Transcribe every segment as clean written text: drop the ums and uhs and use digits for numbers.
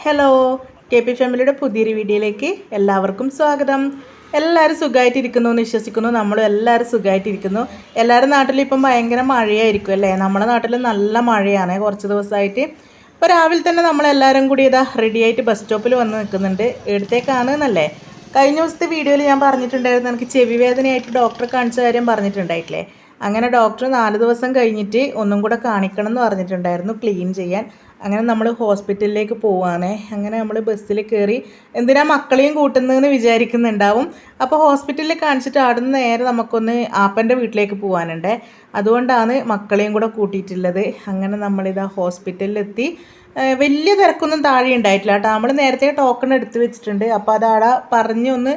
Hello, K P ഫാമിലിയുടെ പുതിയൊരു വീഡിയോയിലേക്ക് എല്ലാവർക്കും സ്വാഗതം. എല്ലാവരും സുഖമായിട്ടിരിക്കുന്നു എന്ന് വിശ്വസിക്കുന്നു. നമ്മളും എല്ലാവരും സുഖമായിട്ടിരിക്കുന്നു. എല്ലാവരും നാട്ടിൽ ഇപ്പം ഭയങ്കര മഴയായിരിക്കും അല്ലേ? നമ്മുടെ നാട്ടിൽ നല്ല മഴയാണ് കുറച്ച് ദിവസമായിട്ട്. ഇപ്പോൾ രാവിലെ തന്നെ നമ്മളെല്ലാവരും കൂടി ഇതാ റെഡിയായിട്ട് ബസ് സ്റ്റോപ്പിൽ വന്ന് നിൽക്കുന്നുണ്ട്. എടുത്തേക്കാണ് എന്നല്ലേ, കഴിഞ്ഞ ദിവസത്തെ വീഡിയോയിൽ ഞാൻ പറഞ്ഞിട്ടുണ്ടായിരുന്നു എനിക്ക് ചെവി വേദനയായിട്ട് ഡോക്ടറെ കാണിച്ച കാര്യം പറഞ്ഞിട്ടുണ്ടായിട്ടില്ലേ? അങ്ങനെ ഡോക്ടർ 4 ദിവസം കഴിഞ്ഞിട്ട് ഒന്നും കൂടെ കാണിക്കണം എന്ന് പറഞ്ഞിട്ടുണ്ടായിരുന്നു, ക്ലീൻ ചെയ്യാൻ. അങ്ങനെ നമ്മൾ ഹോസ്പിറ്റലിലേക്ക് പോവുകയാണേ. അങ്ങനെ നമ്മൾ ബസ്സിൽ കയറി എന്തിനാ മക്കളെയും കൂട്ടുന്നതെന്ന് വിചാരിക്കുന്നുണ്ടാവും. അപ്പോൾ ഹോസ്പിറ്റലിൽ കാണിച്ചിട്ട് അവിടെ നിന്ന് നേരെ നമുക്കൊന്ന് ആപ്പൻ്റെ വീട്ടിലേക്ക് പോകാനുണ്ട്. അതുകൊണ്ടാണ് മക്കളെയും കൂടെ കൂട്ടിയിട്ടുള്ളത്. അങ്ങനെ നമ്മളിതാ ഹോസ്പിറ്റലിലെത്തി. വലിയ തിരക്കൊന്നും താഴെ ഉണ്ടായിട്ടില്ല കേട്ടോ. നമ്മൾ നേരത്തെ ടോക്കൺ എടുത്ത് വെച്ചിട്ടുണ്ട്. അപ്പോൾ അതവിടെ പറഞ്ഞൊന്ന്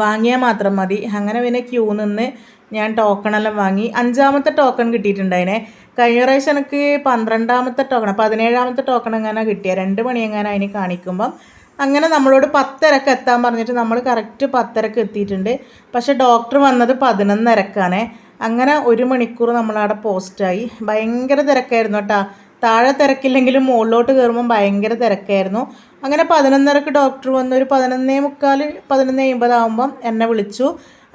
വാങ്ങിയാൽ മാത്രം മതി. അങ്ങനെ പിന്നെ ക്യൂ നിന്ന് ഞാൻ ടോക്കണെല്ലാം വാങ്ങി. 5ാമത്തെ ടോക്കൺ കിട്ടിയിട്ടുണ്ടായിനെ. കഴിഞ്ഞ പ്രാവശ്യം എനിക്ക് 12ാമത്തെ ടോക്കൺ 17ാമത്തെ ടോക്കൺ എങ്ങനെ കിട്ടിയ 2 മണി എങ്ങനെ അതിന് കാണിക്കുമ്പം. അങ്ങനെ നമ്മളോട് 10:30 എത്താൻ പറഞ്ഞിട്ട് നമ്മൾ കറക്റ്റ് 10:30 എത്തിയിട്ടുണ്ട്. പക്ഷേ ഡോക്ടർ വന്നത് 11:30 അങ്ങനെ 1 മണിക്കൂർ നമ്മളവിടെ പോസ്റ്റായി. ഭയങ്കര തിരക്കായിരുന്നു കേട്ടോ. താഴെ തിരക്കില്ലെങ്കിലും മുകളിലോട്ട് കയറുമ്പം ഭയങ്കര തിരക്കായിരുന്നു. അങ്ങനെ 11:30 ഡോക്ടർ വന്ന് ഒരു 11:45 11:50 ആകുമ്പം എന്നെ വിളിച്ചു.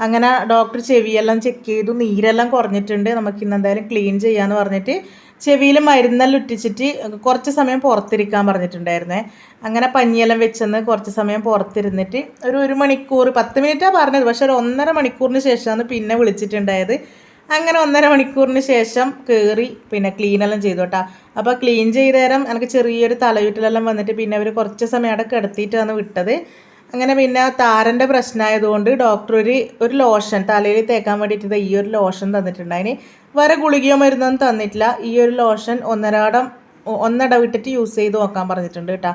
അങ്ങനെ ഡോക്ടർ ചെവിയെല്ലാം ചെക്ക് ചെയ്തു. നീരെല്ലാം കുറഞ്ഞിട്ടുണ്ട്, നമുക്കിന്ന് എന്തായാലും ക്ലീൻ ചെയ്യാമെന്ന് പറഞ്ഞിട്ട് ചെവിയിൽ മരുന്നെല്ലാം ഇട്ടിച്ചിട്ട് കുറച്ച് സമയം പുറത്തിരിക്കാൻ പറഞ്ഞിട്ടുണ്ടായിരുന്നേ. അങ്ങനെ പഞ്ഞിയെല്ലാം വെച്ചെന്ന് കുറച്ച് സമയം പുറത്തിരുന്നിട്ട് ഒരു മണിക്കൂർ 10 മിനിറ്റാണ് പറഞ്ഞത്. പക്ഷെ ഒരു 1.5 മണിക്കൂറിന് ശേഷമാണ് പിന്നെ വിളിച്ചിട്ടുണ്ടായത്. അങ്ങനെ 1.5 മണിക്കൂറിന് ശേഷം കയറി പിന്നെ ക്ലീനെല്ലാം ചെയ്തു കേട്ടോ. അപ്പോൾ ക്ലീൻ ചെയ്ത നേരം എനിക്ക് ചെറിയൊരു തലയുറ്റിലെല്ലാം വന്നിട്ട് പിന്നെ അവർ കുറച്ച് സമയം അവിടെ കിടത്തിയിട്ടാണ് വിട്ടത്. അങ്ങനെ പിന്നെ താരൻ്റെ പ്രശ്നമായതുകൊണ്ട് ഡോക്ടർ ഒരു ലോഷൻ തലയിൽ തേക്കാൻ വേണ്ടിയിട്ട് ഈ ഒരു ലോഷൻ തന്നിട്ടുണ്ട്. അതിന് വേറെ ഗുളികയോ മരുന്നൊന്നും തന്നിട്ടില്ല. ഈ ഒരു ലോഷൻ ഒന്നിടവിട്ടിട്ട് യൂസ് ചെയ്ത് നോക്കാൻ പറഞ്ഞിട്ടുണ്ട് കേട്ടോ.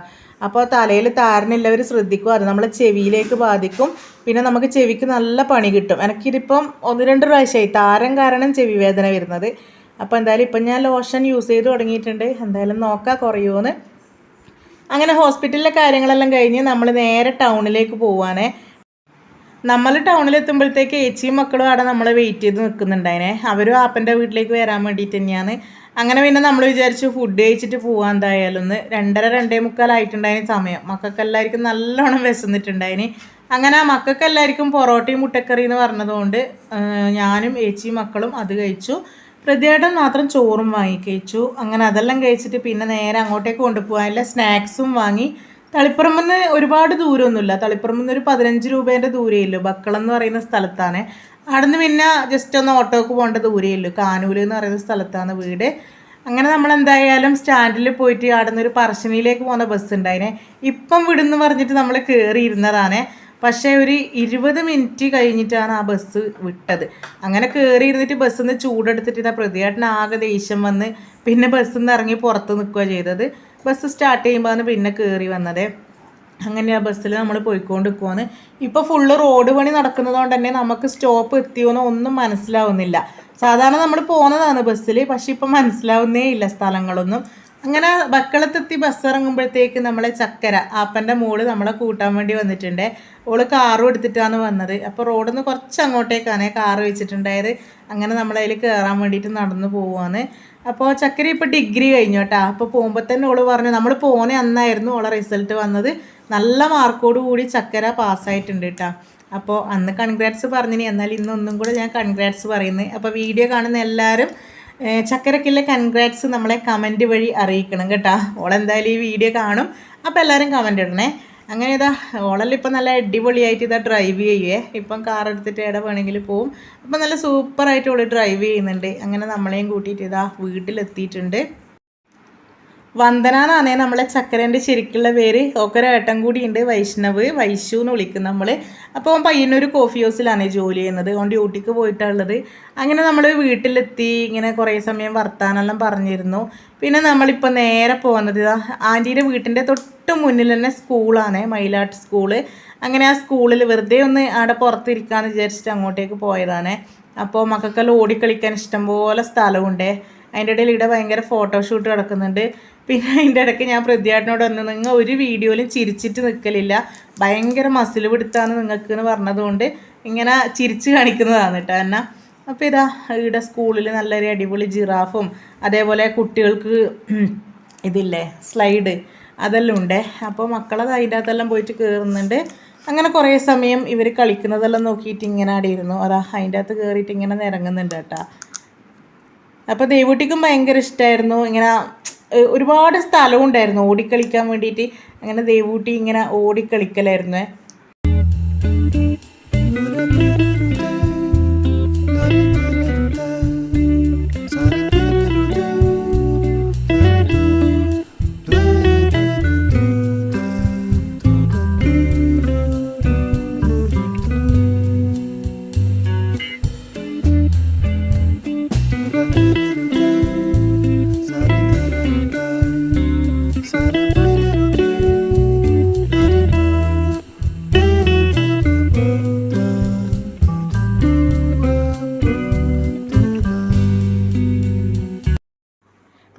അപ്പോൾ തലയിൽ താരനുള്ളവർ ശ്രദ്ധിക്കും, അത് നമ്മളെ ചെവിയിലേക്ക് ബാധിക്കും. പിന്നെ നമുക്ക് ചെവിക്ക് നല്ല പണി കിട്ടും. എനിക്കിതിപ്പം 1-2 പ്രാവശ്യമായി താരം കാരണം ചെവി വേദന വരുന്നത്. അപ്പോൾ എന്തായാലും ഇപ്പം ഞാൻ ലോഷൻ യൂസ് ചെയ്ത് തുടങ്ങിയിട്ടുണ്ട്. എന്തായാലും നോക്കാം കുറയുമോയെന്ന്. അങ്ങനെ ഹോസ്പിറ്റലിലെ കാര്യങ്ങളെല്ലാം കഴിഞ്ഞ് നമ്മൾ നേരെ ടൗണിലേക്ക് പോവാനേ. നമ്മൾ ടൗണിലെത്തുമ്പോഴത്തേക്ക് ഏച്ചിയും മക്കളും അവിടെ നമ്മളെ വെയിറ്റ് ചെയ്ത് നിൽക്കുന്നുണ്ടായിനെ. അവരും ആപ്പൻ്റെ വീട്ടിലേക്ക് വരാൻ വേണ്ടിയിട്ട് തന്നെയാണ്. അങ്ങനെ പിന്നെ നമ്മൾ വിചാരിച്ചു ഫുഡ് കഴിച്ചിട്ട് പോകാൻ എന്തായാലും ഒന്ന്. 2:30-2:45 ആയിട്ടുണ്ടായിന് സമയം. മക്കൾക്കെല്ലാവർക്കും നല്ലോണം വിശന്നിട്ടുണ്ടായിന്. അങ്ങനെ മക്കൾക്കെല്ലാവർക്കും പൊറോട്ടയും മുട്ടക്കറി എന്ന് പറഞ്ഞതുകൊണ്ട് ഞാനും ഏച്ചിയും മക്കളും അത് കഴിച്ചു. പ്രതിയേട്ടൻ മാത്രം ചോറും വാങ്ങി കഴിച്ചു. അങ്ങനെ അതെല്ലാം കഴിച്ചിട്ട് പിന്നെ നേരെ അങ്ങോട്ടേക്ക് കൊണ്ടുപോകാനില്ല സ്നാക്സും വാങ്ങി. തളിപ്പറമ്പെന്ന് ഒരുപാട് ദൂരമൊന്നുമില്ല. തളിപ്പറമ്പെന്ന് ഒരു 15 രൂപേൻ്റെ ദൂരമേ ബക്കളം എന്ന് പറയുന്ന സ്ഥലത്താണ്. അവിടെ നിന്ന് പിന്നെ ജസ്റ്റ് ഒന്ന് ഓട്ടോക്ക് പോകേണ്ട ദൂരമേ കാനൂല് എന്ന് പറയുന്ന സ്ഥലത്താണ് വീട്. അങ്ങനെ നമ്മളെന്തായാലും സ്റ്റാൻഡിൽ പോയിട്ട് അവിടെ നിന്ന് ഒരു പറശ്ശിനിയിലേക്ക് പോകുന്ന ബസ് ഉണ്ടായിനെ. ഇപ്പം വിടുന്ന് പറഞ്ഞിട്ട് നമ്മൾ കയറിയിരുന്നതാണ്. പക്ഷേ ഒരു 20 മിനിറ്റ് കഴിഞ്ഞിട്ടാണ് ആ ബസ് വിട്ടത്. അങ്ങനെ കയറി ഇരുന്നിട്ട് ബസ്സിൽ നിന്ന് ചൂടെടുത്തിട്ട് ഇതാ പ്രതിയേട്ടന് ആകെ ദേഷ്യം വന്ന് പിന്നെ ബസ്സിൽ നിന്ന് ഇറങ്ങി പുറത്ത് നിൽക്കുക ചെയ്തത്. ബസ് സ്റ്റാർട്ട് ചെയ്യുമ്പോഴാണ് പിന്നെ കയറി വന്നത്. അങ്ങനെ ആ ബസ്സിൽ നമ്മൾ പോയിക്കൊണ്ട് നിൽക്കുവാണ്. ഇപ്പോൾ ഫുള്ള് റോഡ് പണി നടക്കുന്നതുകൊണ്ട് തന്നെ നമുക്ക് സ്റ്റോപ്പ് എത്തിയോന്നോ ഒന്നും മനസ്സിലാവുന്നില്ല. സാധാരണ നമ്മൾ പോകുന്നതാണ് ബസ്സിൽ, പക്ഷെ ഇപ്പം മനസ്സിലാവുന്നേ ഇല്ല സ്ഥലങ്ങളൊന്നും. അങ്ങനെ ബക്കളത്തെത്തി ബസ് ഇറങ്ങുമ്പോഴത്തേക്ക് നമ്മളെ ചക്കര ആപ്പൻ്റെ മോള് നമ്മളെ കൂട്ടാൻ വേണ്ടി വന്നിട്ടുണ്ട്. ഓള് കാറും എടുത്തിട്ടാണ് വന്നത്. അപ്പോൾ റോഡിൽ നിന്ന് കുറച്ച് അങ്ങോട്ടേക്കാണ് കാറ് വെച്ചിട്ടുണ്ടായത്. അങ്ങനെ നമ്മളതിൽ കയറാൻ വേണ്ടിയിട്ട് നടന്നു പോവുകയാണ്. അപ്പോൾ ചക്കര ഇപ്പോൾ ഡിഗ്രി കഴിഞ്ഞു കേട്ടോ. അപ്പോൾ പോകുമ്പോൾ തന്നെ ഓള് പറഞ്ഞു, നമ്മൾ പോകുന്ന അന്നായിരുന്നു ഓളെ റിസൾട്ട് വന്നത്. നല്ല മാർക്കോട് കൂടി ചക്കര പാസ്സായിട്ടുണ്ട് കേട്ടോ. അപ്പോൾ അന്ന് കൺഗ്രാറ്റ്സ് പറഞ്ഞിനി, എന്നാൽ ഇന്നൊന്നും കൂടെ ഞാൻ കൺഗ്രാറ്റ്സ് പറയുന്നത്. അപ്പോൾ വീഡിയോ കാണുന്ന എല്ലാവരും ചക്കരക്കുള്ള കൺഗ്രാറ്റ്സ് നമ്മളെ കമൻറ്റ് വഴി അറിയിക്കണം കേട്ടോ. ഓളെന്തായാലും ഈ വീഡിയോ കാണും. അപ്പോൾ എല്ലാവരും കമൻറ്റ് ഇടണേ. അങ്ങനെ ഇതാ ഓളെല്ലാം ഇപ്പം നല്ല അടിപൊളിയായിട്ട് ഇതാ ഡ്രൈവ് ചെയ്യുവേ. ഇപ്പം കാർ എടുത്തിട്ട് എവിടെ വേണമെങ്കിലും പോവും. അപ്പം നല്ല സൂപ്പറായിട്ട് ഓൾ ഡ്രൈവ് ചെയ്യുന്നുണ്ട്. അങ്ങനെ നമ്മളെയും കൂട്ടിയിട്ട് ഇതാ വീട്ടിലെത്തിയിട്ടുണ്ട്. വന്ദന എന്നാണേ നമ്മളെ ചക്കരേൻ്റെ ശരിക്കുള്ള പേര്. ഓക്കൊരു ഏട്ടൻ കൂടിയുണ്ട്, വൈഷ്ണവ്, വൈശു എന്ന് വിളിക്കും നമ്മൾ. അപ്പോൾ പയ്യന്നൊരു കോഫി ഹൗസിലാണ് ജോലി ചെയ്യുന്നത്. ഓൻ ഡ്യൂട്ടിക്ക് പോയിട്ടുള്ളത്. അങ്ങനെ നമ്മൾ വീട്ടിലെത്തി. ഇങ്ങനെ കുറേ സമയം വർത്താനെല്ലാം പറഞ്ഞിരുന്നു. പിന്നെ നമ്മളിപ്പോൾ നേരെ പോകുന്നത് ആൻറ്റീൻ്റെ വീട്ടിൻ്റെ തൊട്ട് മുന്നിൽ തന്നെ സ്കൂളാണ്, മയിലാട്ട് സ്കൂള്. അങ്ങനെ ആ സ്കൂളിൽ വെറുതെ ഒന്ന് അവിടെ പുറത്തിരിക്കാമെന്ന് വിചാരിച്ചിട്ട് അങ്ങോട്ടേക്ക് പോയതാണ്. അപ്പോൾ മക്കൾക്കെല്ലാം ഓടിക്കളിക്കാൻ ഇഷ്ടംപോലെ സ്ഥലമുണ്ട്. അതിൻ്റെ ഇടയിൽ ഇവിടെ ഭയങ്കര ഫോട്ടോഷൂട്ട് നടക്കുന്നുണ്ട്. പിന്നെ അതിൻ്റെ ഇടയ്ക്ക് ഞാൻ പ്രതിയാട്ടിനോട് പറഞ്ഞു, നിങ്ങൾ ഒരു വീഡിയോയിലും ചിരിച്ചിട്ട് നിൽക്കലില്ല, ഭയങ്കര മസിൽ പിടുത്താണ് നിങ്ങൾക്ക് എന്ന് പറഞ്ഞതുകൊണ്ട് ഇങ്ങനെ ചിരിച്ച് കാണിക്കുന്നതാണ് കേട്ടോ എന്നെ. അപ്പോൾ ഇതാ ഇവിടെ സ്കൂളിൽ നല്ലൊരു അടിപൊളി ജിറാഫും അതേപോലെ കുട്ടികൾക്ക് ഇതില്ലേ സ്ലൈഡ്, അതെല്ലാം ഉണ്ട്. അപ്പോൾ മക്കളത് അതിൻ്റെ അകത്തെല്ലാം പോയിട്ട് കയറുന്നുണ്ട്. അങ്ങനെ കുറേ സമയം ഇവർ കളിക്കുന്നതെല്ലാം നോക്കിയിട്ട് ഇങ്ങനെ ആടിയിരുന്നു. അതാ അതിൻ്റെ അകത്ത് കയറിയിട്ട് ഇങ്ങനെ നിരങ്ങുന്നുണ്ട് കേട്ടോ. അപ്പോൾ ദേവൂട്ടിക്കും ഭയങ്കര ഇഷ്ടമായിരുന്നു. ഇങ്ങനെ ഒരുപാട് സ്ഥലവും ഉണ്ടായിരുന്നു ഓടിക്കളിക്കാൻ വേണ്ടിയിട്ട്. അങ്ങനെ ദേവൂട്ടി ഇങ്ങനെ ഓടിക്കളിക്കലായിരുന്നു.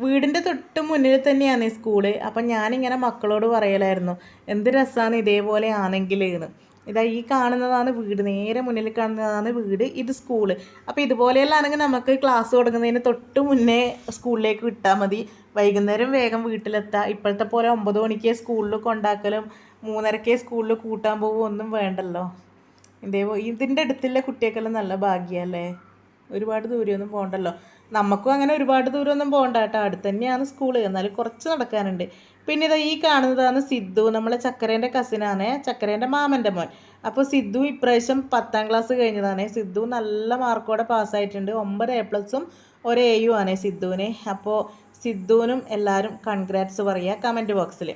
വീടിൻ്റെ തൊട്ട് മുന്നിൽ തന്നെയാണ് ഈ സ്കൂള്. അപ്പം ഞാനിങ്ങനെ മക്കളോട് പറയലായിരുന്നു എന്ത് രസമാണ് ഇതേപോലെ ആണെങ്കിൽ എന്ന്. ഇതാ ഈ കാണുന്നതാണ് വീട്, നേരെ മുന്നിൽ കാണുന്നതാണ് വീട്, ഇത് സ്കൂള്. അപ്പോൾ ഇതുപോലെയെല്ലാം ആണെങ്കിൽ നമുക്ക് ക്ലാസ് തുടങ്ങുന്നതിന് തൊട്ട് മുന്നേ സ്കൂളിലേക്ക് വിട്ടാൽ മതി. വൈകുന്നേരം വേഗം വീട്ടിലെത്താം. ഇപ്പോഴത്തെ പോലെ 9 മണിക്ക് സ്കൂളിൽ കൊണ്ടാക്കലും 3:30 സ്കൂളിൽ കൂട്ടാൻ പോകും ഒന്നും വേണ്ടല്ലോ. ഇതിൻ്റെ അടുത്തുള്ള കുട്ടികൾക്കെല്ലാം നല്ല ഭാഗ്യമല്ലേ, ഒരുപാട് ദൂരമൊന്നും പോകണ്ടല്ലോ. നമുക്കും അങ്ങനെ ഒരുപാട് ദൂരമൊന്നും പോകണ്ട കേട്ടോ, അടുത്ത് തന്നെയാണ് സ്കൂള്, എന്നാലും കുറച്ച് നടക്കാനുണ്ട്. പിന്നെ ഇതാ ഈ കാണുന്നതാണ് സിദ്ധു, നമ്മളെ ചക്കരേൻ്റെ കസിനാണ്, ചക്കരേൻ്റെ മാമൻ്റെ മോൻ. അപ്പോൾ സിദ്ധു ഇപ്രാവശ്യം 10ാം ക്ലാസ് കഴിഞ്ഞതാണ്. സിദ്ധു നല്ല മാർക്കോടെ പാസ്സായിട്ടുണ്ട്. 9 A+ഉം 1 A ആണ് സിദ്ധുവിന്. അപ്പോൾ സിദ്ധുവിനും എല്ലാവരും കൺഗ്രാറ്റ്സ് പറയുക കമൻറ്റ് ബോക്സിൽ.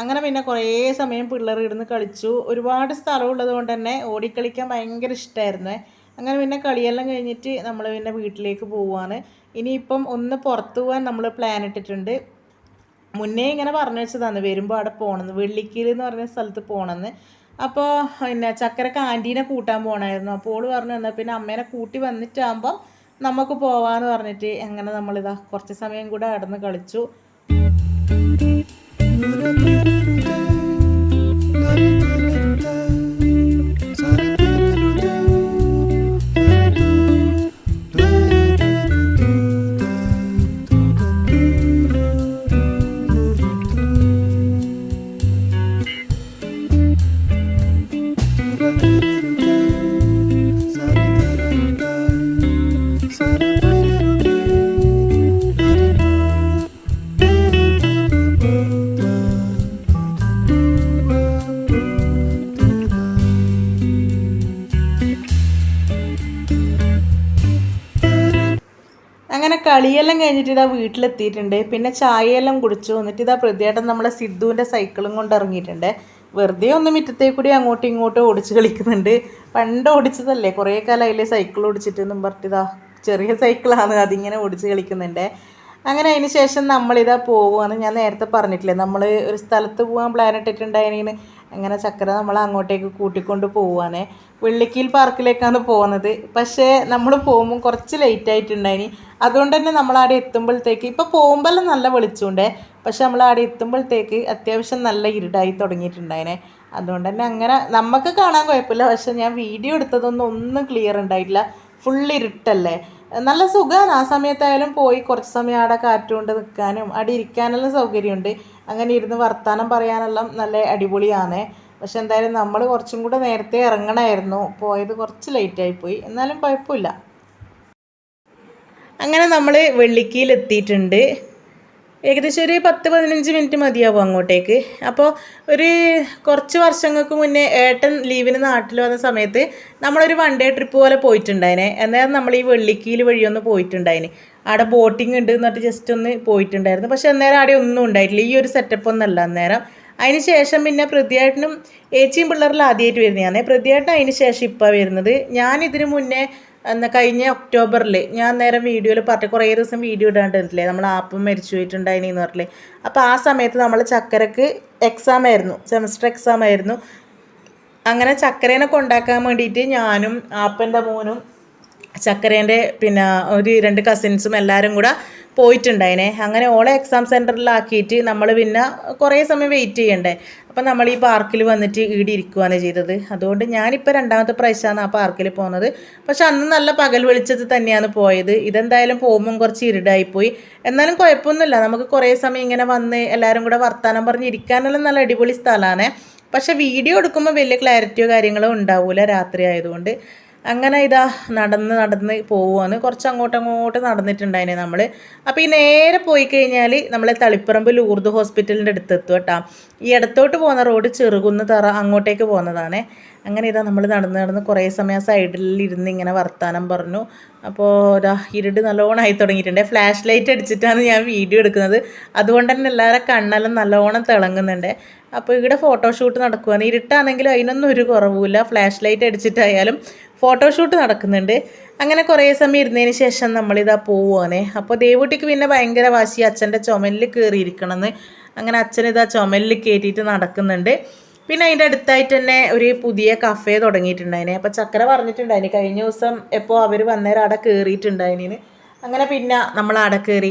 അങ്ങനെ പിന്നെ കുറേ സമയം പിള്ളേർ ഇരുന്ന് കളിച്ചു. ഒരുപാട് സ്ഥലമുള്ളത് കൊണ്ട് തന്നെ ഓടിക്കളിക്കാൻ ഭയങ്കര ഇഷ്ടമായിരുന്നു. അങ്ങനെ പിന്നെ കളിയെല്ലാം കഴിഞ്ഞിട്ട് നമ്മൾ പിന്നെ വീട്ടിലേക്ക് പോവുകയാണ്. ഇനിയിപ്പം ഒന്ന് പുറത്ത് പോകാൻ നമ്മൾ പ്ലാൻ ഇട്ടിട്ടുണ്ട്. മുന്നേ ഇങ്ങനെ പറഞ്ഞു വെച്ചതാണ് വരുമ്പോൾ അവിടെ പോകണമെന്ന്, വെള്ളിക്കീൽ എന്ന് പറഞ്ഞ സ്ഥലത്ത് പോകണമെന്ന്. അപ്പോൾ പിന്നെ ചക്കരക്ക് ആൻറ്റീനെ കൂട്ടാൻ പോകണമായിരുന്നു. അപ്പോൾ ഓള് പറഞ്ഞു എന്നാൽ പിന്നെ അമ്മേനെ കൂട്ടി വന്നിട്ടാകുമ്പം നമുക്ക് പോവാമെന്ന് പറഞ്ഞിട്ട് അങ്ങനെ നമ്മളിതാ കുറച്ച് സമയം കൂടെ അടന്ന് കളിച്ചു. അങ്ങനെ കളിയെല്ലാം കഴിഞ്ഞിട്ട് ഇതാ വീട്ടിലെത്തിയിട്ടുണ്ട്. പിന്നെ ചായയെല്ലാം കുടിച്ചു. എന്നിട്ട് ഇതാ പ്രതിയേട്ടൻ നമ്മളെ സിദ്ധുവിൻ്റെ സൈക്കിളും കൊണ്ട് ഇറങ്ങിയിട്ടുണ്ട്. വെറുതെ ഒന്ന് മുറ്റത്തേക്ക് കൂടി അങ്ങോട്ടും ഇങ്ങോട്ടും ഓടിച്ച് കളിക്കുന്നുണ്ട്. പണ്ട് ഓടിച്ചതല്ലേ, കുറേ കാലം അതിലെ സൈക്കിൾ ഓടിച്ചിട്ട് എന്നും പറഞ്ഞിട്ട് ഇതാ ചെറിയ സൈക്കിളാണ്, അതിങ്ങനെ ഓടിച്ച് കളിക്കുന്നുണ്ട്. അങ്ങനെ അതിന് ശേഷം നമ്മളിതാ പോവുകയാണ്. ഞാൻ നേരത്തെ പറഞ്ഞിട്ടില്ലേ നമ്മൾ ഒരു സ്ഥലത്ത് പോകാൻ പ്ലാൻ ഇട്ടിട്ടുണ്ടായിരുന്നു. അങ്ങനെ ചക്കര നമ്മൾ അങ്ങോട്ടേക്ക് കൂട്ടിക്കൊണ്ട് പോവുകയാണ്. വെള്ളിക്കീൽ പാർക്കിലേക്കാണ് പോകുന്നത്. പക്ഷേ നമ്മൾ പോകുമ്പോൾ കുറച്ച് ലേറ്റ് ആയിട്ടുണ്ടായിനി. അതുകൊണ്ട് തന്നെ നമ്മളവിടെ എത്തുമ്പോഴത്തേക്ക്, ഇപ്പോൾ പോകുമ്പോഴെല്ലാം നല്ല വെളിച്ചമുണ്ടേ, പക്ഷെ നമ്മളവിടെ എത്തുമ്പോഴത്തേക്ക് അത്യാവശ്യം നല്ല ഇരുടായി തുടങ്ങിയിട്ടുണ്ടായിനെ. അതുകൊണ്ട് തന്നെ അങ്ങനെ നമുക്ക് കാണാൻ കുഴപ്പമില്ല. പക്ഷെ ഞാൻ വീഡിയോ ഒന്നും ക്ലിയർ ഉണ്ടായിട്ടില്ല, ഫുൾ ഇരുട്ടല്ലേ. നല്ല സുഖമാണ് ആ സമയത്തായാലും പോയി കുറച്ച് സമയം അവിടെ കാറ്റുകൊണ്ട് നിൽക്കാനും അവിടെ ഇരിക്കാനെല്ലാം സൗകര്യമുണ്ട്. അങ്ങനെ ഇരുന്ന് വർത്തമാനം പറയാനെല്ലാം നല്ല അടിപൊളിയാണ്. പക്ഷെ എന്തായാലും നമ്മൾ കുറച്ചും കൂടെ നേരത്തെ ഇറങ്ങണമായിരുന്നു. പോയത് കുറച്ച് ലേറ്റായിപ്പോയി, എന്നാലും കുഴപ്പമില്ല. അങ്ങനെ നമ്മൾ വെള്ളിക്കീൽ എത്തിയിട്ടുണ്ട്. ഏകദേശം ഒരു 10-15 മിനിറ്റ് മതിയാവും അങ്ങോട്ടേക്ക്. അപ്പോൾ ഒരു കുറച്ച് വർഷങ്ങൾക്ക് മുന്നേ ഏട്ടൻ ലീവിന് നാട്ടിൽ വന്ന സമയത്ത് നമ്മളൊരു 1 ഡേ ട്രിപ്പ് പോലെ പോയിട്ടുണ്ടായിനെ. എന്നാലും നമ്മൾ ഈ വെള്ളിക്കീൽ വഴിയൊന്ന് പോയിട്ടുണ്ടായിന്. അവിടെ ബോട്ടിങ് ഉണ്ട് എന്നിട്ട് ജസ്റ്റ് ഒന്ന് പോയിട്ടുണ്ടായിരുന്നു. പക്ഷെ അന്നേരം അവിടെ ഒന്നും ഉണ്ടായിട്ടില്ല, ഈ ഒരു സെറ്റപ്പ് ഒന്നല്ല അന്നേരം. അതിന് ശേഷം പിന്നെ പ്രതിയേട്ടനും ഏച്ചിയും പിള്ളേരിൽ ആദ്യമായിട്ട് വരുന്നതാണ്. പ്രതിയേട്ടൻ അതിന് ശേഷം ഇപ്പോൾ വരുന്നത്. ഞാനിതിന് മുന്നേ കഴിഞ്ഞ ഒക്ടോബറിൽ ഞാൻ നേരം വീഡിയോയിൽ പറഞ്ഞു, കുറേ ദിവസം വീഡിയോ ഇടാണ്ടില്ലേ, നമ്മൾ ആപ്പം മരിച്ചു പോയിട്ടുണ്ടായിനെന്ന് പറഞ്ഞില്ലേ. അപ്പോൾ ആ സമയത്ത് നമ്മൾ ചക്കരക്ക് എക്സാം ആയിരുന്നു, സെമസ്റ്റർ എക്സാം ആയിരുന്നു. അങ്ങനെ ചക്കരേനെ കൊണ്ടാക്കാൻ വേണ്ടിയിട്ട് ഞാനും ആപ്പൻ്റെ മോനും ചക്കരേൻ്റെ പിന്നെ ഒരു 2 കസിൻസും എല്ലാവരും കൂടെ പോയിട്ടുണ്ടായിനെ. അങ്ങനെ ഓളെ എക്സാം സെൻറ്ററിലാക്കിയിട്ട് നമ്മൾ പിന്നെ കുറേ സമയം വെയിറ്റ് ചെയ്യണ്ടേ. അപ്പം നമ്മൾ ഈ പാർക്കിൽ വന്നിട്ട് ഈടി ഇരിക്കുകയാണ് ചെയ്തത്. അതുകൊണ്ട് ഞാനിപ്പോൾ രണ്ടാമത്തെ പ്രാവശ്യമാണ് ആ പാർക്കിൽ പോകുന്നത്. പക്ഷെ അന്ന് നല്ല പകൽ വെളിച്ചത്തിൽ തന്നെയാണ് പോയത്. ഇതെന്തായാലും പോകുമ്പം കുറച്ച് ഇരുടായിപ്പോയി. എന്നാലും കുഴപ്പമൊന്നുമില്ല, നമുക്ക് കുറേ സമയം ഇങ്ങനെ വന്ന് എല്ലാവരും കൂടെ വർത്താനം പറഞ്ഞ് ഇരിക്കാനെല്ലാം നല്ല അടിപൊളി സ്ഥലമാണ്. പക്ഷെ വീഡിയോ എടുക്കുമ്പോൾ വലിയ ക്ലാരിറ്റിയോ കാര്യങ്ങളോ ഉണ്ടാവില്ല രാത്രി ആയതുകൊണ്ട്. അങ്ങനെ ഇതാ നടന്ന് പോവുകയാണ്. കുറച്ച് അങ്ങോട്ട് നടന്നിട്ടുണ്ടായിനെ നമ്മൾ. അപ്പോൾ ഈ നേരെ പോയി കഴിഞ്ഞാൽ നമ്മളെ തളിപ്പറമ്പ് ലൂർദ് ഹോസ്പിറ്റലിൻ്റെ അടുത്തെത്തും കേട്ടോ. ഈ ഇടത്തോട്ട് പോകുന്ന റോഡ് ചെറുകുന്ന് തറ അങ്ങോട്ടേക്ക് പോകുന്നതാണ്. അങ്ങനെ ഇതാ നമ്മൾ നടന്ന് കുറേ സമയം സൈഡിൽ ഇരുന്ന് ഇങ്ങനെ വർത്താനം പറഞ്ഞു. അപ്പോൾ ഇതാ ഇരുട് നല്ലോണം ആയി തുടങ്ങിയിട്ടുണ്ട്. ഫ്ലാഷ് ലൈറ്റ് അടിച്ചിട്ടാണ് ഞാൻ വീഡിയോ എടുക്കുന്നത്. അതുകൊണ്ട് തന്നെ എല്ലാവരുടെ കണ്ണെല്ലാം നല്ലോണം തിളങ്ങുന്നുണ്ട്. അപ്പോൾ ഇവിടെ ഫോട്ടോഷൂട്ട് നടക്കുകയാണ്. ഇരുട്ടാണെങ്കിലും അതിനൊന്നും ഒരു കുറവുമില്ല. ഫ്ലാഷ് ലൈറ്റ് അടിച്ചിട്ടായാലും ഫോട്ടോഷൂട്ട് നടക്കുന്നുണ്ട്. അങ്ങനെ കുറേ സമയം ഇരുന്നതിന് ശേഷം നമ്മളിതാ പോവുകയാണ്. അപ്പോൾ ദേവൂട്ടിക്ക് പിന്നെ ഭയങ്കര വാശി അച്ഛൻ്റെ ചുമലിൽ കയറിയിരിക്കണമെന്ന്. അങ്ങനെ അച്ഛനിതാ ചുമലിൽ കയറ്റിയിട്ട് നടക്കുന്നുണ്ട്. പിന്നെ അതിൻ്റെ അടുത്തായിട്ട് തന്നെ ഒരു പുതിയ കഫേ തുടങ്ങിയിട്ടുണ്ടായിന്. അപ്പോൾ ചക്കര പറഞ്ഞിട്ടുണ്ടായിന് കഴിഞ്ഞ ദിവസം എപ്പോൾ അവർ വന്നേരം അവിടെ കയറിയിട്ടുണ്ടായിന്. അങ്ങനെ പിന്നെ നമ്മൾ അവിടെ കയറി.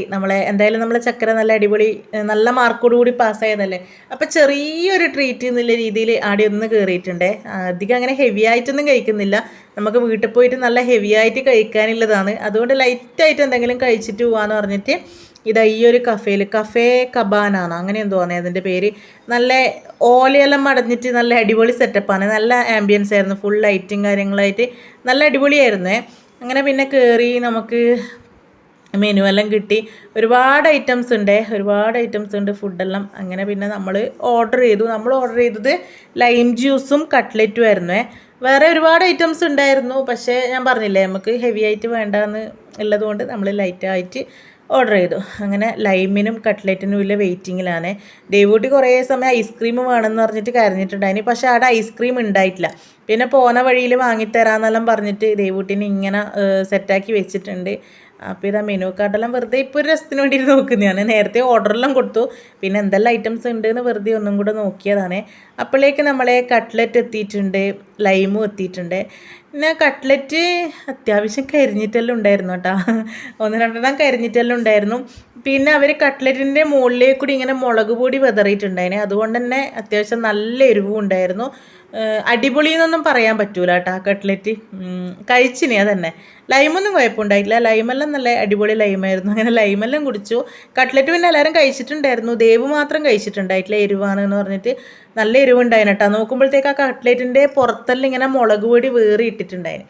എന്തായാലും നമ്മളെ ചക്കര നല്ല അടിപൊളി നല്ല മാർക്കോടുകൂടി പാസ്സായതല്ലേ. അപ്പോൾ ചെറിയൊരു ട്രീറ്റ് എന്നുള്ള രീതിയിൽ അവിടെ ഒന്ന് കയറിയിട്ടുണ്ട്. അധികം അങ്ങനെ ഹെവി ആയിട്ടൊന്നും കഴിക്കുന്നില്ല. നമുക്ക് വീട്ടിൽ പോയിട്ട് നല്ല ഹെവി ആയിട്ട് കഴിക്കാനുള്ളതാണ്. അതുകൊണ്ട് ലൈറ്റായിട്ട് എന്തെങ്കിലും കഴിച്ചിട്ട് പോകാമെന്ന് പറഞ്ഞിട്ട് ഇതാ ഈ ഒരു കഫേ കബാനാണ് അങ്ങനെ എന്തോ ആണ് അതിൻ്റെ പേര്. നല്ല ഓലയെല്ലാം മടഞ്ഞിട്ട് നല്ല അടിപൊളി സെറ്റപ്പാണ്. നല്ല ആംബിയൻസ് ആയിരുന്നു. ഫുൾ ലൈറ്റും കാര്യങ്ങളായിട്ട് നല്ല അടിപൊളിയായിരുന്നേ. അങ്ങനെ പിന്നെ കയറി നമുക്ക് മെനു എല്ലാം കിട്ടി. ഒരുപാട് ഐറ്റംസ് ഉണ്ട് ഫുഡെല്ലാം. അങ്ങനെ പിന്നെ നമ്മൾ ഓർഡർ ചെയ്തത് ലൈം ജ്യൂസും കട്ട്ലറ്റും ആയിരുന്നേ. വേറെ ഒരുപാട് ഐറ്റംസ് ഉണ്ടായിരുന്നു. പക്ഷേ ഞാൻ പറഞ്ഞില്ലേ നമുക്ക് ഹെവി ആയിട്ട് വേണ്ടെന്ന് ഉള്ളതുകൊണ്ട് നമ്മൾ ലൈറ്റായിട്ട് ഓർഡർ ചെയ്തു. അങ്ങനെ ലൈമിനും കട്ട്ലറ്റിനും ഇല്ല വെയിറ്റിങ്ങിലാണ്. ദേവൂട്ടി കുറേ സമയം ഐസ്ക്രീം വേണമെന്ന് പറഞ്ഞിട്ട് കരഞ്ഞിട്ടുണ്ടായിന്. പക്ഷേ അവിടെ ഐസ്ക്രീം ഉണ്ടായിട്ടില്ല. പിന്നെ പോന്ന വഴിയിൽ വാങ്ങിത്തരാമെന്നെല്ലാം പറഞ്ഞിട്ട് ദേവൂട്ടിനെ ഇങ്ങനെ സെറ്റാക്കി വെച്ചിട്ടുണ്ട്. അപ്പോൾ ഇതാ മെനു കാർഡെല്ലാം വെറുതെ ഇപ്പോൾ ഒരു രസത്തിന് വേണ്ടി നോക്കുന്നതാണ്. നേരത്തെ ഓർഡറെല്ലാം കൊടുത്തു. പിന്നെ എന്തെല്ലാം ഐറ്റംസ് ഉണ്ടെന്ന് വെറുതെ ഒന്നും കൂടെ നോക്കിയതാണ്. അപ്പോഴേക്ക് നമ്മളെ കട്ട്ലറ്റ് എത്തിയിട്ടുണ്ട്, ലൈമും എത്തിയിട്ടുണ്ട്. പിന്നെ കട്ട്ലറ്റ് അത്യാവശ്യം കരിഞ്ഞിട്ടെല്ലാം ഉണ്ടായിരുന്നു കേട്ടോ. 1-2 കരിഞ്ഞിട്ടെല്ലാം ഉണ്ടായിരുന്നു. പിന്നെ അവർ കട്ട്ലറ്റിൻ്റെ മുകളിലേക്ക് കൂടി ഇങ്ങനെ മുളക് പൊടി വിതറിയിട്ടുണ്ടായിന്. അതുകൊണ്ട് തന്നെ അത്യാവശ്യം നല്ല എരിവും ഉണ്ടായിരുന്നു. അടിപൊളി എന്നൊന്നും പറയാൻ പറ്റൂല കേട്ടോ കട്ട്ലറ്റ്. കഴിച്ചിനി അതന്നെ. ലൈമൊന്നും കുഴപ്പമുണ്ടായിട്ടില്ല. ലൈമെല്ലാം നല്ല അടിപൊളി ലൈമായിരുന്നു. അങ്ങനെ ലൈമെല്ലാം കുടിച്ചു. കട്ട്ലറ്റ് പിന്നെ എല്ലാവരും കഴിച്ചിട്ടുണ്ടായിരുന്നു. ദേവ് മാത്രം കഴിച്ചിട്ടുണ്ടായിട്ടില്ല, എരിവാണെന്ന് പറഞ്ഞിട്ട്. നല്ല എരിവുണ്ടായിന് കേട്ടോ. നോക്കുമ്പോഴത്തേക്ക് ആ കട്ട്ലറ്റിൻ്റെ പുറത്തെല്ലാം ഇങ്ങനെ മുളക് പൊടി വേറി ഇട്ടിട്ടുണ്ടായിന്.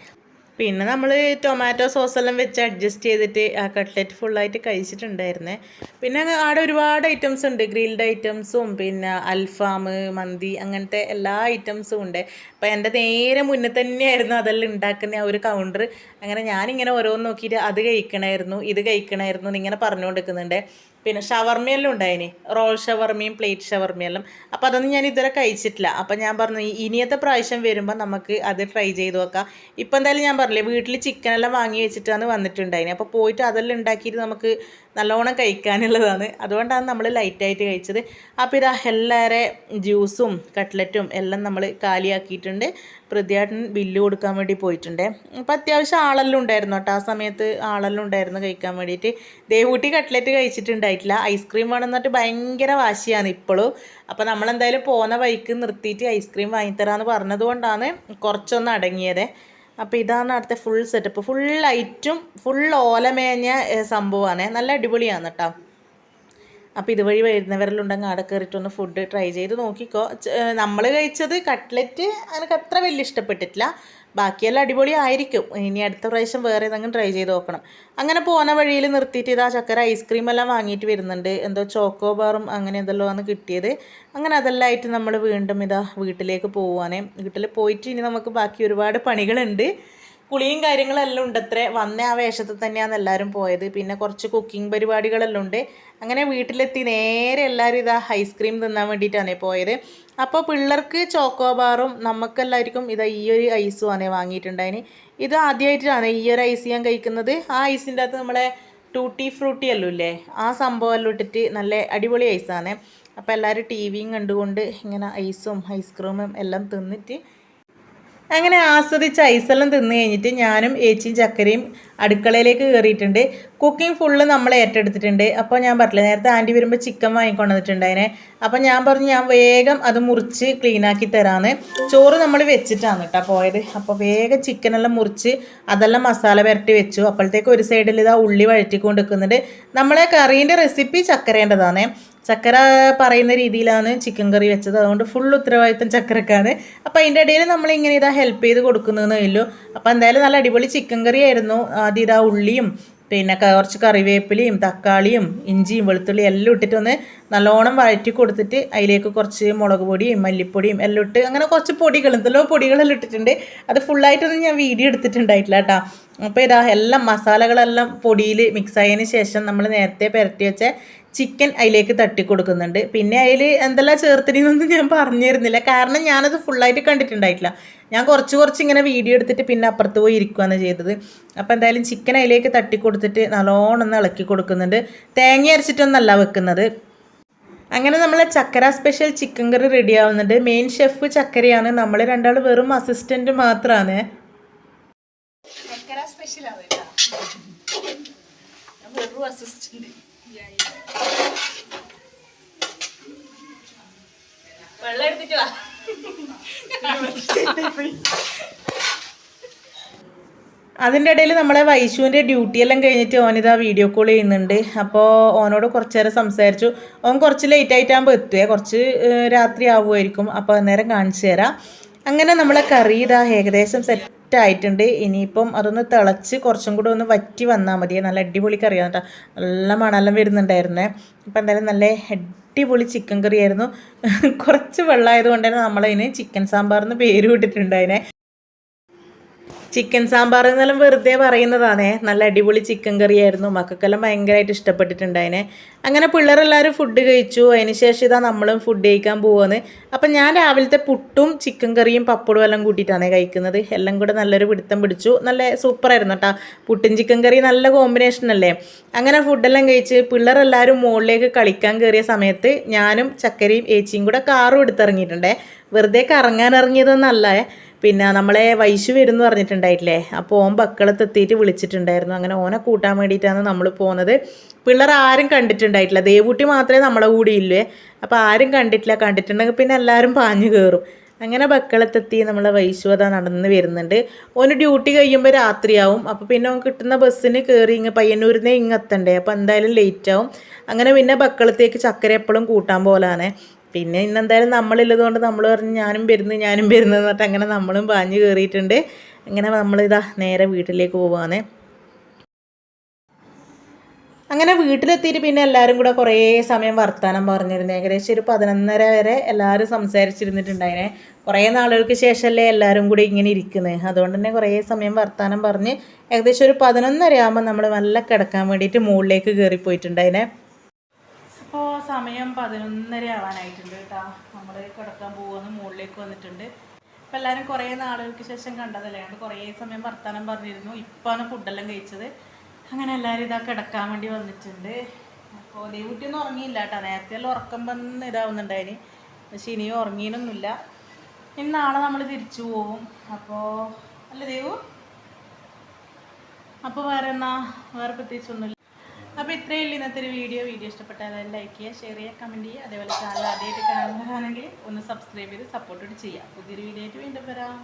പിന്നെ നമ്മൾ ടൊമാറ്റോ സോസെല്ലാം വെച്ച് അഡ്ജസ്റ്റ് ചെയ്തിട്ട് ആ കട്ട്ലറ്റ് ഫുള്ളായിട്ട് കഴിച്ചിട്ടുണ്ടായിരുന്നേ. പിന്നെ അവിടെ ഒരുപാട് ഐറ്റംസ് ഉണ്ട്, ഗ്രിൽഡ് ഐറ്റംസും പിന്നെ അൽഫാം, മന്തി, അങ്ങനത്തെ എല്ലാ ഐറ്റംസും ഉണ്ട്. അപ്പോൾ എൻ്റെ നേരെ മുന്നേ തന്നെയായിരുന്നു അതെല്ലാം ഉണ്ടാക്കുന്ന ആ ഒരു കൗണ്ടർ. അങ്ങനെ ഞാനിങ്ങനെ ഓരോന്ന് നോക്കിയിട്ട് അത് കഴിക്കണമായിരുന്നു ഇത് കഴിക്കണമായിരുന്നു എന്നിങ്ങനെ പറഞ്ഞുകൊണ്ടിരിക്കുന്നുണ്ട്. പിന്നെ ഷവർമയെല്ലാം ഉണ്ടായിന്, റോൾ ഷവർമയും പ്ലേറ്റ് ഷവർമയെല്ലാം. അപ്പോൾ അതൊന്നും ഞാൻ ഇതുവരെ കഴിച്ചിട്ടില്ല. അപ്പോൾ ഞാൻ പറഞ്ഞു ഇനിയത്തെ പ്രാവശ്യം വരുമ്പോൾ നമുക്ക് അത് ട്രൈ ചെയ്ത് നോക്കാം. ഇപ്പം എന്തായാലും ഞാൻ പറഞ്ഞില്ലേ വീട്ടിൽ ചിക്കനെല്ലാം വാങ്ങി വെച്ചിട്ടാണ് വന്നിട്ടുണ്ടായിന്. അപ്പോൾ പോയിട്ട് അതെല്ലാം ഉണ്ടാക്കിയിട്ട് നമുക്ക് നല്ലോണം കഴിക്കാനുള്ളതാണ്. അതുകൊണ്ടാണ് നമ്മൾ ലൈറ്റായിട്ട് കഴിച്ചത്. അപ്പോൾ ഇതാ എല്ലാവരെ ജ്യൂസും കട്ട്ലറ്റും എല്ലാം നമ്മൾ കാലിയാക്കിയിട്ടുണ്ട്. പ്രതിയാട്ടൻ ബില്ല് കൊടുക്കാൻ വേണ്ടി പോയിട്ടുണ്ട്. അപ്പോൾ അത്യാവശ്യം ആളെല്ലാം ഉണ്ടായിരുന്നു കേട്ടോ. ആ സമയത്ത് ആളെല്ലാം ഉണ്ടായിരുന്നു കഴിക്കാൻ വേണ്ടിയിട്ട്. ദേവൂട്ടി കട്ട്ലറ്റ് കഴിച്ചിട്ടുണ്ടായിട്ടില്ല. ഐസ്ക്രീം വേണമെന്നിട്ട് ഭയങ്കര വാശിയാണ് ഇപ്പോഴും. അപ്പോൾ നമ്മളെന്തായാലും പോകുന്ന വഴിക്ക് നിർത്തിയിട്ട് ഐസ്ക്രീം വാങ്ങിത്തരാമെന്ന് പറഞ്ഞതുകൊണ്ടാണ് കുറച്ചൊന്ന് അടങ്ങിയത്. അപ്പോൾ ഇതാണ് അടുത്ത ഫുൾ സെറ്റപ്പ്. ഫുൾ ലൈറ്റും ഫുൾ ഓലമേഞ്ഞ സംഭവമാണ്. നല്ല അടിപൊളിയാണ് കേട്ടോ. അപ്പോൾ ഇതുവഴി വരുന്നവരിലുണ്ടെങ്കിൽ അവിടെ കയറിയിട്ടൊന്ന് ഫുഡ് ട്രൈ ചെയ്ത് നോക്കിക്കോ. നമ്മൾ കഴിച്ചത് കട്ട്ലറ്റ് എനിക്ക് അത്ര വലിയ ഇഷ്ടപ്പെട്ടിട്ടില്ല. ബാക്കിയെല്ലാം അടിപൊളി ആയിരിക്കും. ഇനി അടുത്ത പ്രാവശ്യം വേറെ ഏതെങ്കിലും ട്രൈ ചെയ്ത് നോക്കണം. അങ്ങനെ പോകുന്ന വഴിയിൽ നിർത്തിയിട്ട് ഇതാ ചക്കര ഐസ്ക്രീം എല്ലാം വാങ്ങിയിട്ട് വരുന്നുണ്ട്. എന്തോ ചോക്കോ ബാറും അങ്ങനെ എന്തെല്ലോ ആണ് കിട്ടിയത്. അങ്ങനെ അതെല്ലാം ആയിട്ട് നമ്മൾ വീണ്ടും ഇതാ വീട്ടിലേക്ക് പോവുകയാണ്. വീട്ടിൽ പോയിട്ട് ഇനി നമുക്ക് ബാക്കി ഒരുപാട് പണികളുണ്ട്. കുളിയും കാര്യങ്ങളെല്ലാം ഉണ്ടത്രേ. വന്ന ആ വേഷത്തിൽ തന്നെയാണ് എല്ലാവരും പോയത്. പിന്നെ കുറച്ച് കുക്കിംഗ് പരിപാടികളെല്ലാം ഉണ്ട്. അങ്ങനെ വീട്ടിലെത്തി നേരെ എല്ലാവരും ഇതാ ഐസ്ക്രീം തിന്നാൻ വേണ്ടിയിട്ടാണ് പോയത്. അപ്പോൾ പിള്ളേർക്ക് ചോക്കോ ബാറും നമുക്കെല്ലാവർക്കും ഇതാ ഈ ഒരു ഐസുമാണ് വാങ്ങിയിട്ടുണ്ടായിന്. ഇത് ആദ്യമായിട്ടാണ് ഈ ഒരു ഐസ് ഞാൻ കഴിക്കുന്നത്. ആ ഐസിൻ്റെ അകത്ത് നമ്മളെ ടൂട്ടി ഫ്രൂട്ടി എല്ലാം ഇല്ലേ, ആ സംഭവം എല്ലാം ഇട്ടിട്ട് നല്ല അടിപൊളി ഐസാണ്. അപ്പോൾ എല്ലാവരും ടി വിയും കണ്ടുകൊണ്ട് ഇങ്ങനെ ഐസും ഐസ്ക്രീമും എല്ലാം തിന്നിട്ട് അങ്ങനെ ആസ്വദിച്ച് ഐസെല്ലാം തിന്ന് കഴിഞ്ഞിട്ട് ഞാനും ഏച്ചിയും ചക്കരയും അടുക്കളയിലേക്ക് കയറിയിട്ടുണ്ട്. കുക്കിംഗ് ഫുള്ള് നമ്മൾ ഏറ്റെടുത്തിട്ടുണ്ട്. അപ്പോൾ ഞാൻ പറഞ്ഞില്ല, നേരത്തെ ആൻറ്റി വരുമ്പോൾ ചിക്കൻ വാങ്ങിക്കൊണ്ടുവന്നിട്ടുണ്ട് അതിനെ. അപ്പോൾ ഞാൻ പറഞ്ഞു ഞാൻ വേഗം അത് മുറിച്ച് ക്ലീനാക്കി തരാമെന്ന്. ചോറ് നമ്മൾ വെച്ചിട്ടാണ് കേട്ടോ പോയത്. അപ്പോൾ വേഗം ചിക്കനെല്ലാം മുറിച്ച് അതെല്ലാം മസാല പുരട്ടി വെച്ചു. അപ്പോഴത്തേക്ക് ഒരു സൈഡിൽ ഇതാ ഉള്ളി വഴറ്റിക്കൊണ്ട് നിൽക്കുന്നുണ്ട്. നമ്മളെ കറീൻ്റെ റെസിപ്പി ചക്കരേൻ്റെതാണ്. ചക്കര പറയുന്ന രീതിയിലാണ് ചിക്കൻ കറി വെച്ചത്, അതുകൊണ്ട് ഫുൾ ഉത്തരവാദിത്തം ചക്കരക്കാണ്. അപ്പോൾ അതിൻ്റെ ഇടയിൽ നമ്മളിങ്ങനെ ഇതാ ഹെൽപ്പ് ചെയ്ത് കൊടുക്കുന്നതെന്നേ ഉള്ളൂ. അപ്പോൾ എന്തായാലും നല്ല അടിപൊളി ചിക്കൻ കറി ആയിരുന്നു. ആദ്യം ഇതാ ഉള്ളിയും പിന്നെ കുറച്ച് കറിവേപ്പിലയും തക്കാളിയും ഇഞ്ചിയും വെളുത്തുള്ളിയും എല്ലാം ഇട്ടിട്ടൊന്ന് നല്ലോണം വഴറ്റി കൊടുത്തിട്ട് അതിലേക്ക് കുറച്ച് മുളക് പൊടിയും മല്ലിപ്പൊടിയും എല്ലാം ഇട്ട് അങ്ങനെ കുറച്ച് പൊടികളെന്തല്ലോ പൊടികളെല്ലാം ഇട്ടിട്ടുണ്ട്. അത് ഫുള്ളായിട്ടൊന്നും ഞാൻ വീഡിയോ എടുത്തിട്ടുണ്ടായിട്ടില്ല കേട്ടോ. അപ്പോൾ ഇതാ എല്ലാം മസാലകളെല്ലാം പൊടിയിൽ മിക്സ് ആയതിന് ശേഷം നമ്മൾ നേരത്തെ പുരട്ടി വെച്ച ചിക്കൻ അതിലേക്ക് തട്ടി കൊടുക്കുന്നുണ്ട്. പിന്നെ അതിൽ എന്തെല്ലാം ചേർത്തിനൊന്നും ഞാൻ പറഞ്ഞു തരുന്നില്ല, കാരണം ഞാനത് ഫുള്ളായിട്ട് കണ്ടിട്ടുണ്ടായിട്ടില്ല. ഞാൻ കുറച്ച് ഇങ്ങനെ വീഡിയോ എടുത്തിട്ട് പിന്നെ അപ്പുറത്ത് പോയി ഇരിക്കുകയാണ് ചെയ്തത്. അപ്പോൾ എന്തായാലും ചിക്കൻ അതിലേക്ക് തട്ടി കൊടുത്തിട്ട് നല്ലോണം ഒന്ന് ഇളക്കി കൊടുക്കുന്നുണ്ട്. തേങ്ങ അരച്ചിട്ടൊന്നല്ല വെക്കുന്നത്. അങ്ങനെ നമ്മളെ ചക്കര സ്പെഷ്യൽ ചിക്കൻ കറി റെഡി ആവുന്നുണ്ട്. മെയിൻ ഷെഫ് ചക്കരയാണ്, നമ്മൾ രണ്ടാൾ വെറും അസിസ്റ്റൻറ്റ് മാത്രമാണ്. ചക്കര സ്പെഷ്യലാണ് വെറും അസിസ്റ്റൻറ്റ്. വെള്ളം എടുത്തിട്ട് വാ. അതിൻ്റെ ഇടയിൽ നമ്മളെ വൈശുവിൻ്റെ ഡ്യൂട്ടിയെല്ലാം കഴിഞ്ഞിട്ട് ഓനിതാ വീഡിയോ കോൾ ചെയ്യുന്നുണ്ട്. അപ്പോൾ ഓനോട് കുറച്ച് നേരം സംസാരിച്ചു. ഓൻ കുറച്ച് ലേറ്റ് ആയിട്ടാകുമ്പോൾ എത്തുവേ, കുറച്ച് രാത്രി ആവുമായിരിക്കും. അപ്പോൾ അന്നേരം കാണിച്ചു തരാം. അങ്ങനെ നമ്മളെ കറി ഇതാ ഏകദേശം സെറ്റായിട്ടുണ്ട്. ഇനിയിപ്പം അതൊന്ന് തിളച്ച് കുറച്ചും കൂടെ ഒന്ന് വറ്റി വന്നാൽ മതി. നല്ല അടിപൊളി കറിയാണ് കേട്ടോ, നല്ല മണമെല്ലാം വരുന്നുണ്ടായിരുന്നേ. അപ്പോൾ എന്തായാലും നല്ല അടിപൊളി ചിക്കൻ കറി ആയിരുന്നു. കുറച്ച് വെള്ളമായതുകൊണ്ട് തന്നെ നമ്മളതിന് ചിക്കൻ സാമ്പാർ എന്ന് പേര് വിട്ടിട്ടുണ്ട്. അതിനെ ചിക്കൻ സാമ്പാർ എന്നെല്ലാം വെറുതെ പറയുന്നതാണേ. നല്ല അടിപൊളി ചിക്കൻ കറിയായിരുന്നു. മക്കൾക്കെല്ലാം ഭയങ്കരമായിട്ട് ഇഷ്ടപ്പെട്ടിട്ടുണ്ട് അതിനെ. അങ്ങനെ പിള്ളേരെല്ലാവരും ഫുഡ് കഴിച്ചു. അതിന് ശേഷം ഇതാ നമ്മളും ഫുഡ് കഴിക്കാൻ പോവാന്ന്. അപ്പം ഞാൻ രാവിലത്തെ പുട്ടും ചിക്കൻ കറിയും പപ്പടും എല്ലാം കൂട്ടിയിട്ടാണ് കഴിക്കുന്നത്. എല്ലാം കൂടെ നല്ലൊരു പിടുത്തം പിടിച്ചു. നല്ല സൂപ്പറായിരുന്നു കേട്ടോ. പുട്ടും ചിക്കൻ കറി നല്ല കോമ്പിനേഷൻ അല്ലേ. അങ്ങനെ ഫുഡെല്ലാം കഴിച്ച് പിള്ളേരെല്ലാവരും മുകളിലേക്ക് കളിക്കാൻ കയറിയ സമയത്ത് ഞാനും ചക്കരയും ഏച്ചിയും കൂടെ കാറും എടുത്തിറങ്ങിയിട്ടുണ്ടേ. വെറുതെ കറങ്ങാൻ ഇറങ്ങിയതൊന്നല്ല. പിന്നെ നമ്മളെ വൈശു വരുമെന്ന് പറഞ്ഞിട്ടുണ്ടായിട്ടില്ലേ, അപ്പോൾ ഓൻ ബക്കളത്തെത്തിയിട്ട് വിളിച്ചിട്ടുണ്ടായിരുന്നു. അങ്ങനെ ഓനെ കൂട്ടാൻ വേണ്ടിയിട്ടാണ് നമ്മൾ പോകുന്നത്. പിള്ളേർ ആരും കണ്ടിട്ടുണ്ടായിട്ടില്ല, ദേവൂട്ടി മാത്രമേ നമ്മളെ കൂടെ ഇല്ലേ. അപ്പോൾ ആരും കണ്ടിട്ടില്ല. കണ്ടിട്ടുണ്ടെങ്കിൽ പിന്നെ എല്ലാവരും പാഞ്ഞു കയറും. അങ്ങനെ ബക്കളത്തെത്തി നമ്മളെ വൈശു അതാ നടന്ന് വരുന്നുണ്ട്. ഓന് ഡ്യൂട്ടി കഴിയുമ്പോൾ രാത്രിയാവും. അപ്പോൾ പിന്നെ ഓൻ കിട്ടുന്ന ബസ്സിന് കയറി ഇങ്ങ് പയ്യന്നൂരിൽ നിന്ന് എത്തണ്ടേ. അപ്പോൾ എന്തായാലും ലേറ്റ് ആവും. അങ്ങനെ പിന്നെ ബക്കളത്തേക്ക് ചക്കര എപ്പോഴും കൂട്ടാൻ പോലാണ്. പിന്നെ ഇന്നെന്തായാലും നമ്മളില്ലതുകൊണ്ട് നമ്മൾ പറഞ്ഞ് ഞാനും വരുന്നു എന്ന് പറഞ്ഞിട്ട് അങ്ങനെ നമ്മളും പാഞ്ഞ് കയറിയിട്ടുണ്ട്. അങ്ങനെ നമ്മളിതാ നേരെ വീട്ടിലേക്ക് പോവാണ്. അങ്ങനെ വീട്ടിലെത്തിയിട്ട് പിന്നെ എല്ലാവരും കൂടെ കുറേ സമയം വർത്താനം പറഞ്ഞിരുന്നു. ഏകദേശം ഒരു 11:30 വരെ എല്ലാവരും സംസാരിച്ചിരുന്നിട്ടുണ്ടായിനെ. കുറേ നാളുകൾക്ക് ശേഷമല്ലേ എല്ലാവരും കൂടി ഇങ്ങനെ ഇരിക്കുന്നത്. അതുകൊണ്ട് തന്നെ കുറേ സമയം വർത്താനം പറഞ്ഞ് ഏകദേശം ഒരു 11:30 ആകുമ്പോൾ നമ്മൾ നല്ല കിടക്കാൻ വേണ്ടിയിട്ട് മുകളിലേക്ക് കയറിപ്പോയിട്ടുണ്ടായിനെ. ഇപ്പോൾ സമയം 11:30 ആവാനായിട്ടുണ്ട് കേട്ടോ. നമ്മൾ കിടക്കാൻ പോകുന്ന മുകളിലേക്ക് വന്നിട്ടുണ്ട്. അപ്പോൾ എല്ലാവരും കുറേ നാളുകൾക്ക് ശേഷം കണ്ടതല്ലേ, അതുകൊണ്ട് കുറേ സമയം വർത്താനം പറഞ്ഞിരുന്നു. ഇപ്പോഴാണ് ഫുഡെല്ലാം കഴിച്ചത്. അങ്ങനെ എല്ലാവരും ഇതാ കിടക്കാൻ വേണ്ടി വന്നിട്ടുണ്ട്. അപ്പോൾ ദേവൂട്ടിയൊന്നും ഉറങ്ങിയില്ല കേട്ടോ. നേരത്തെ എല്ലാം ഉറക്കം വന്ന് ഇതാവുന്നുണ്ടായിന്, പക്ഷേ ഇനിയും ഉറങ്ങിയൊന്നുമില്ല. ഇനി നാളെ നമ്മൾ തിരിച്ചു പോവും. അപ്പോൾ അല്ല ദേവു, അപ്പോൾ വേറെ പ്രത്യേകിച്ചൊന്നുമില്ല. അപ്പോൾ ഇത്രയേ ഉള്ളൂ ഇന്നത്തെ ഒരു വീഡിയോ ഇഷ്ടപ്പെട്ടാൽ ലൈക്ക് ചെയ്യുക, ഷെയർ ചെയ്യുക, കമൻറ്റ് ചെയ്യുക. അതേപോലെ ചാനൽ ആദ്യമായിട്ട് കാണുന്നതാണെങ്കിൽ ഒന്ന് സബ്സ്ക്രൈബ് ചെയ്ത് സപ്പോർട്ട് ചെയ്യുക. പുതിയൊരു വീഡിയോ ആയിട്ട് വീണ്ടും വരാം.